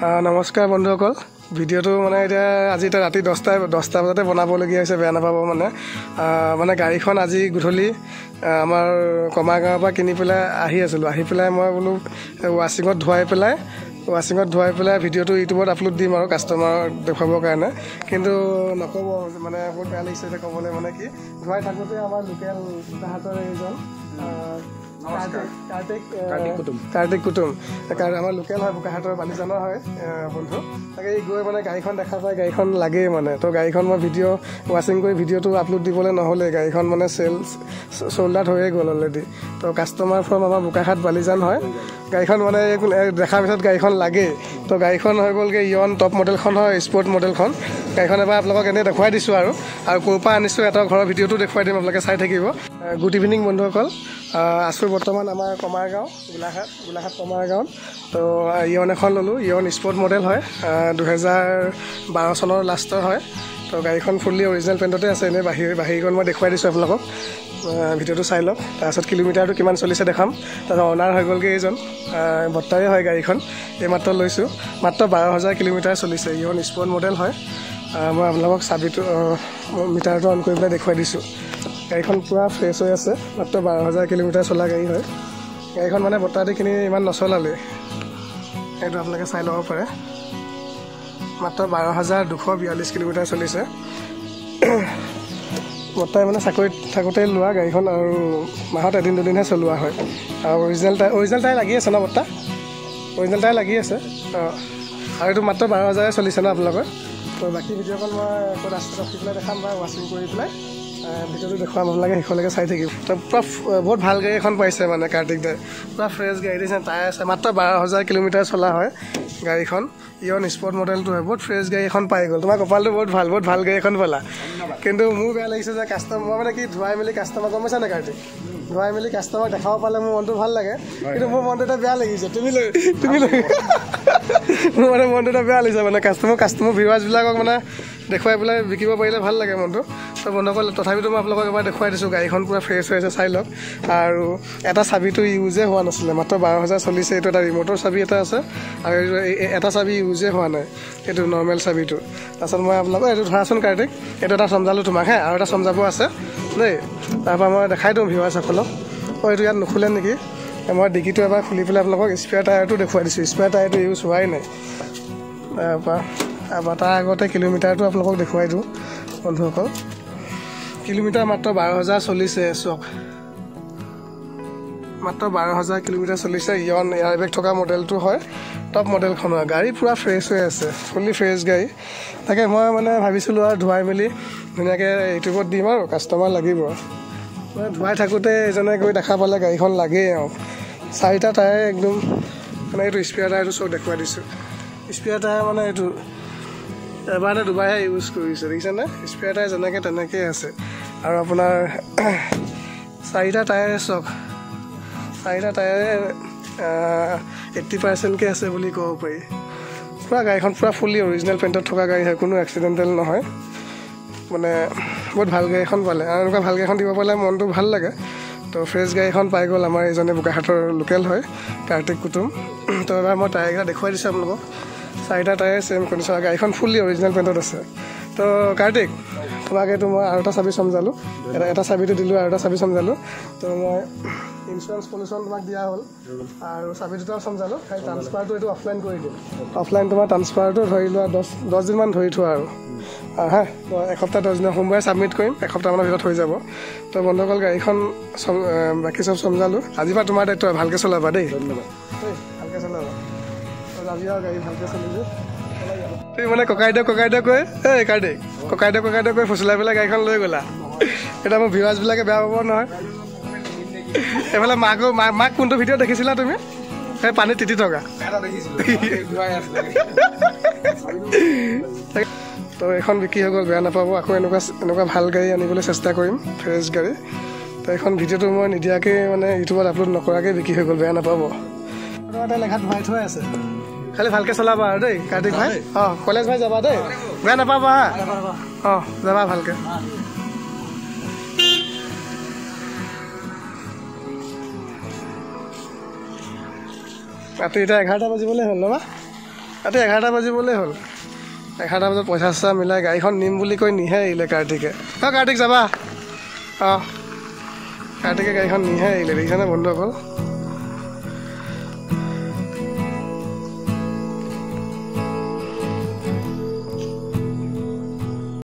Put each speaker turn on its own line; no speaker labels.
নমস্কাৰ বন্ধুসকল ভিডিঅ'টো মানে এতিয়া আজি ৰাতি 10টা বজাতে বনাবলগীয়া হৈছে বেয়া নাপাব মানে গাড়ীখন আজি গধূলি আমাৰ কমাৰগাঁৱৰ পৰা কিনি পেলাই আহি পেলাই মই বোলো ৱাশ্বিঙত ধুৱাই পেলাই ভিডিঅ'টো ইউটিউবত আপলোড দিম আৰু কাষ্টমাৰক দেখুৱাবৰ কাৰণে কিন্তু নক'ব মানে বহুত বেয়া লাগিছে এতিয়া ক'বলৈ মানে কি ধুৱাই থাকোঁতে আমাৰ লোকেল তাহাঁতৰ এইজন কাৰ্তিক কুটুম আমাৰ লোকেল হয় বোকাহাটৰ বালিজানৰ হয় বন্ধু তাকে গৈ মানে গাড়ীখন দেখা পাই গাড়ীখন লাগেই মানে তো গাড়ীখন মই ৱাশ্বিং কৰি ভিডিঅ'টো আপলোড দিবলৈ নহ'লে গাড়ীখন মানে চ'ল্ড আউট হৈয়ে গ'ল অলৰেডি তো কাষ্টমাৰ ফ্ৰম আমাৰ বোকাহাট বালিজান হয় গাড়ীখন মানে দেখাৰ পিছত গাড়ীখন লাগেই তো গাড়ীখন হৈ গ'লগৈ ইয়ন টপ মডেলখন হয় স্পৰ্ট মডেলখন গাড়ীখন এবাৰ আপোনালোকক এনেই দেখুৱাই দিছোঁ আৰু ক'ৰ পৰা আনিছোঁ এটা ঘৰৰ ভিডিঅ'টো দেখুৱাই দিম আপোনালোকে চাই থাকিব গুড ইভিনিং বন্ধুসকল আছোঁ বৰ্তমান আমাৰ কমাৰগাঁও গোলাঘাট কমাৰগাঁৱত তো ইয়ন এখন ল'লোঁ ইয়ন স্পৰ্ট মডেল হয় 2012 চনৰ লাষ্টৰ হয় তো গাড়ীখন ফুল্লি অৰিজিনেল পেইণ্টতে আছে এনেই বাহিৰখন মই দেখুৱাই দিছোঁ আপোনালোকক ভিডিঅ'টো চাই লওক তাৰপিছত কিলোমিটাৰটো কিমান চলিছে দেখাম তাৰপিছত অনাৰ হৈ গ'লগৈ এইজন বৰ্তাৰে হয় গাড়ীখন এইমাত্ৰ লৈছোঁ মাত্ৰ 12,000 কিলোমিটাৰ চলিছে ইয়ন স্পৰ্ট মডেল হয় মই আপোনালোকক চাবিটো মিটাৰটো অন কৰি পেলাই দেখুৱাই দিছোঁ গাড়ীখন পূৰা ফ্ৰেছ হৈ আছে মাত্ৰ 12,000 কিলোমিটাৰ চলা গাড়ী হয় গাড়ীখন মানে বৰ্তাদিখিনি ইমান নচলালে এইটো আপোনালোকে চাই ল'ব পাৰে মাত্ৰ 12,242 কিলোমিটাৰ চলিছে বৰ্তাই মানে চাকৰিত থাকোঁতে লোৱা গাড়ীখন আৰু মাহত এদিন দুদিনহে চলোৱা হয় আৰু অৰিজিনেল টায়াৰ লাগি আছে ন বৰ্তা অৰিজিনেল টায়াৰ লাগি আছে আৰু এইটো মাত্ৰ 12,000 চলিছে ন আপোনালোকৰ তো বাকী ভিডিঅ'খন মই আকৌ ৰাস্তাত ৰখি পেলাই দেখাম বা ৱাশ্বিং কৰি পেলাই ভিডিঅ'টো দেখুৱাম আপোনালোকে শেষলৈকে চাই থাকিব তো পূৰা বহুত ভাল গাড়ী এখন পাইছে মানে কাৰ্তিক দাই পূৰা ফ্ৰেছ গাড়ী দিছে টায়াৰ আছে মাত্ৰ 12,000 কিলোমিটাৰ চলা হয় গাড়ীখন ইয়ন স্পৰ্ট মডেলটো হয় বহুত ফ্ৰেছ গাড়ী এখন পাই গ'ল তোমাৰ কপালটো বহুত ভাল গাড়ী এখন পালা কিন্তু মোৰ বেয়া লাগিছে যে মই মানে কি ধুৱাই মেলি কাষ্টমাৰ গম পাইছা নে কাৰ্তিক ধুৱাই মেলি কাষ্টমাৰক দেখাব পালে মোৰ মনটো ভাল লাগে কিন্তু মোৰ মনটো এটা বেয়া লাগিছে তুমি মোৰ মানে মনটো এটা বেয়া লাগিছে মানে কাষ্টমাৰ ভিউৱাৰ্ছবিলাকক মানে দেখুৱাই পেলাই বিকিব পাৰিলে ভাল লাগে মনটো তো বন্ধুসকল তথাপিতো মই আপোনালোকক এবাৰ দেখুৱাই দিছোঁ গাড়ীখন পূৰা ফ্ৰেছ হৈ আছে চাই লওক আৰু এটা চাবিটো ইউজে হোৱা নাছিলে মাত্ৰ 12,000 চলিছে এইটো এটা ৰিম'টৰ চাবি এটা আছে আৰু এটা চাবি ইউজে হোৱা নাই এইটো নৰ্মেল চাবিটো তাৰপিছত মই আপোনালোকক এইটো ধৰাচোন কাৰ্তিক এইটো এটা চমজালোঁ তোমাক হে আৰু এটা চমজাব আছে দেই তাৰপৰা মই দেখাই দিওঁ ভিউৱাৰ্ছসকলক এইটো ইয়াত নুখুলে নেকি মই ডিকিটো এবাৰ খুলি পেলাই আপোনালোকক স্পেয়াৰ টায়াৰটো দেখুৱাই দিছোঁ স্পেয়াৰ টায়াৰটো ইউজ হোৱাই নাই তাৰপৰা তাৰ আগতে কিলোমিটাৰটো আপোনালোকক দেখুৱাই দিওঁ বন্ধুসকল কিলোমিটাৰ মাত্ৰ 12,000 চলিছে চক মাত্ৰ 12,000 কিলোমিটাৰ চলিছে ইয়ন এয়াৰবেগ থকা মডেলটো হয় টপ মডেলখন হয় গাড়ী পূৰা ফ্ৰেছ হৈ আছে ফুল্লি ফ্ৰেছ গাড়ী তাকে মই মানে ভাবিছিলোঁ আৰু ধুৱাই মেলি ধুনীয়াকৈ ইউটিউবত দিম আৰু কাষ্টমাৰ লাগিব মানে ধুৱাই থাকোঁতে এজনে গৈ দেখা পালে গাড়ীখন লাগেই আৰু 4টা টায়াৰ একদম মানে এইটো স্পেয়াৰ টায়াৰটো চব দেখুৱাই দিছোঁ স্পেয়াৰ টায়াৰ মানে এইটো এবাৰ নে দুবাৰহে ইউজ কৰিছে দেখিছেনে স্পেয়াৰ টায়াৰ যেনেকৈ তেনেকৈয়ে আছে আৰু আপোনাৰ 4টা টায়াৰে চক 4টা টায়াৰে 80%কৈ আছে বুলি ক'ব পাৰি পূৰা গাড়ীখন পূৰা ফুল্লি অৰিজিনেল পেইণ্টত থকা গাড়ী হয় কোনো এক্সিডেণ্টেল নহয় মানে বহুত ভাল গাড়ী এখন পালে আৰু এনেকুৱা ভাল গাড়ীখন দিব পালে মনটো ভাল লাগে তো ফ্ৰেছ গাড়ীখন পাই গ'ল আমাৰ এইজনে বোকাহাটৰ লোকেল হয় কাৰ্তিক কুটুম তো এবাৰ মই টায়াৰকেইটা দেখুৱাই দিছোঁ আপোনালোকক 4টা টায়াৰ ছেম কণ্ডিশ্যন গাড়ীখন ফুল্লি অৰিজিনেল পেইণ্টত আছে তো কাৰ্তিক তোমাক এইটো মই আৰু এটা চাবি চমজালোঁ এটা চাবিটো দিলোঁ আৰু এটা চাবি চমজালোঁ তো মই ইঞ্চুৰেঞ্চ পলিউশ্যন তোমাক দিয়া হ'ল আৰু চাবি দুটাও চমজালোঁ খালি ট্ৰান্সফাৰটো এইটো অফলাইন কৰি দিম অফলাইন তোমাৰ ট্ৰান্সফাৰটো ধৰি লোৱা 10 দিনমান ধৰি থোৱা আৰু হা এসপ্তাহ 10 দিনৰ সোমবাৰে ছাবমিট কৰিম এসপ্তাহমানৰ ভিতৰত হৈ যাব তো বন্ধুসকল গাড়ীখন বাকী চব চমজালোঁ আজিৰ পৰা তোমাৰ দায়িত্ব ভালকৈ চলাবা দেই ধন্যবাদ ভালকৈ চলাবা যাবি আৰু গাড়ী ভালকৈ চলিবি তুমি মানে ককাই দিয়ক কৈ এই কাৰ্তিক ককাই দিয়ক কৈ ফুচলাই পেলাই গাড়ীখন লৈ গ'লা এতিয়া মোৰ ভিউৱাৰ্ছবিলাকে বেয়া পাব নহয় এইফালে মাক কোনটো ভিডিঅ' দেখিছিলা তুমি সেই পানীত তিতি থকা তো এইখন বিক্ৰী হৈ গ'ল বেয়া নাপাব আকৌ এনেকুৱা ভাল গাড়ী আনিবলৈ চেষ্টা কৰিম ফ্ৰেছ গাড়ী তো এইখন ভিডিঅ'টো মই নিদিয়াকৈ মানে ইউটিউবত আপলোড নকৰাকৈ বিক্ৰী হৈ গ'ল বেয়া নাপাব এটা লেখাত ভৰাই থৈ আছে খালি ভালকৈ চলাবা আৰু দেই কাৰ্তিক ভাই কলেজ ভাই যাবা দেই বেয়া নাপাবা হা যাবা ভালকৈ ৰাতি এতিয়া 11টা বাজিবলৈ হ'ল ন ৰাতি 11টা বাজিবলৈ হ'ল 11টা বজাত পইচা চইচা মিলাই গাড়ীখন নিম বুলি কৈ নিহে আহিলে কাৰ্তিকে কাৰ্তিক যাবা কাৰ্তিকে গাড়ীখন নিহে আহিলে দেখিছেনে বন্ধুসকল